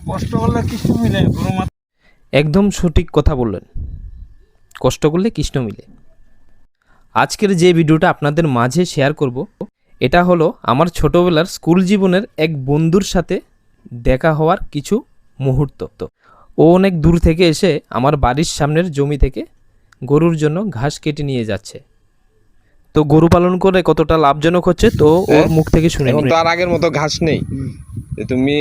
কষ্ট করলে কৃষ্ণ মিলে গরু মাথা। একদম সঠিক কথা বললেন, কষ্ট করলে কৃষ্ণ মিলে। আজকের যে ভিডিওটা আপনাদের মাঝে শেয়ার করব, এটা হলো আমার ছোটোবেলার স্কুল জীবনের এক বন্ধুর সাথে দেখা হওয়ার কিছু মুহূর্ত। ও অনেক দূর থেকে এসে আমার বাড়ির সামনের জমি থেকে গরুর জন্য ঘাস কেটে নিয়ে যাচ্ছে। তো গরু পালন করে কতটা লাভজনক হচ্ছে তো ওর মুখ থেকে শুনে এখন তো আর আগের মতো ঘাস নেই। তুমি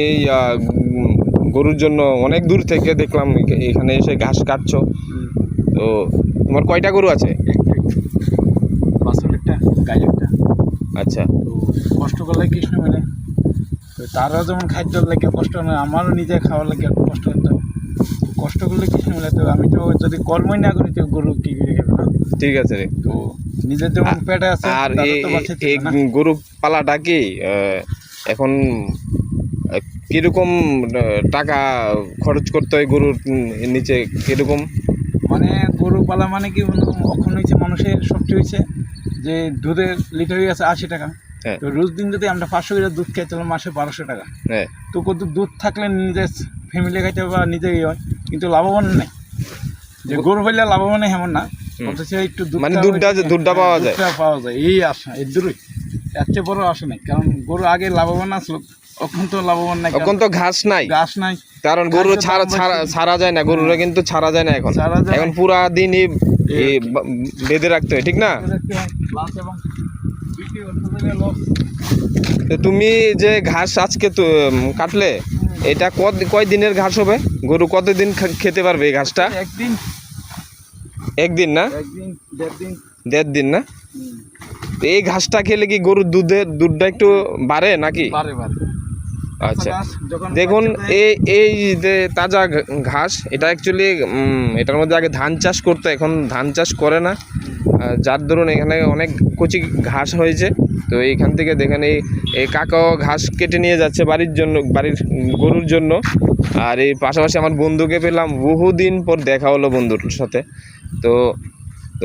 গরুর জন্য অনেক দূর থেকে দেখলাম এখানে এসে ঘাস কাটছো। তো তোমার কয়টা গরু আছে? বাছুর একটা, গাই একটা। আচ্ছা, তো কষ্ট করলে কৃষ্ণ মিলে। তো তারাও যেমন খাদ্য লাগে কষ্ট নয়, আমারও নিজে খাওয়ার লাগে কষ্ট হতো। কষ্ট করলে কৃষ্ণ মিলে। তো আমি তো যদি কর্মই না করি তো গরু কি করে খাবে না? ঠিক আছে রে। তো নিজের যেমন পেটে আছে আর তারা তো বাঁচাতে এই হবে না। গরু পালাটা কি এখন কিরকম টাকা খরচ করতে হয় গরুর নিচে কিরকম? মানে গরু পালা মানে কি এখন হয়েছে মানুষের সবচেয়ে হয়েছে যে দুধের লিটার হয়ে আছে 80 টাকা। হ্যাঁ। তো রোজ দিন যদি আমরা 500 করে দুধ খাই তাহলে মাসে 1200 টাকা। হ্যাঁ, তো কত দুধ থাকলে নিজের ফ্যামিলি খাইতে হবে বা নিজে ইয়ে হয়, কিন্তু লাভবান নেই। যে গরু হইলে লাভবান এমন না, অথচ একটু মানে দুধটা পাওয়া যায়। দুধটা পাওয়া যায়, এই আশা এর দূরই। এর চেয়ে বড় আশা নেই, কারণ গরু আগে লাভবান আসলো, এখন তো লাভবান নাই, এখন তো ঘাস নাই, গাছ নাই। কারণ গরু ছাড়া যায় না, গরুরা কিন্তু ছাড়া যায় না এখন। এখন পুরা দিনই বেঁধে রাখতে হয়, ঠিক না? তো তুমি যে ঘাস আজকে তো কাটলে, এটা কয় দিনের ঘাস হবে? গরু কতদিন খেতে পারবে এই ঘাসটা? একদিন না, 1.5 দিন না? তো এই ঘাসটা খেলে কি গরুর দুধটা একটু বাড়ে নাকি? আচ্ছা, দেখুন এই যে তাজা ঘাস, এটা অ্যাকচুয়ালি এটার মধ্যে আগে ধান চাষ করতো, এখন ধান চাষ করে না, যার দরুন এখানে অনেক কচি ঘাস হয়েছে। তো এইখান থেকে দেখেন এই কাকাও ঘাস কেটে নিয়ে যাচ্ছে বাড়ির গরুর জন্য। আর এই পাশাপাশি আমার বন্ধুকে পেলাম, বহুদিন পর দেখা হলো বন্ধুর সাথে। তো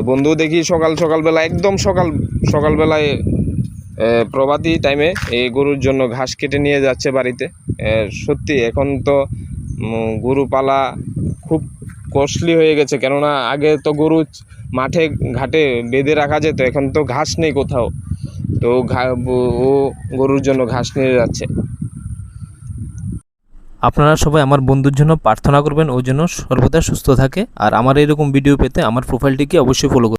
বন্ধু দেখি সকালবেলা, একদম সকালবেলায় প্রভাতী টাইমে এই গরুর জন্য ঘাস কেটে নিয়ে যাচ্ছে বাড়িতে। সত্যি এখন তো গরু পালা খুব কস্টলি হয়ে গেছে, কেননা আগে তো গরু মাঠে ঘাটে বেঁধে রাখা যেত, এখন তো ঘাস নেই কোথাও। তো ও গরুর জন্য ঘাস নিয়ে যাচ্ছে। আপনারা সবাই আমার বন্ধুর জন্য প্রার্থনা করবেন, ওই জন্য সর্বদা সুস্থ থাকে। আর আমার এরকম ভিডিও পেতে আমার প্রোফাইলটিকে অবশ্যই ফলো করবেন।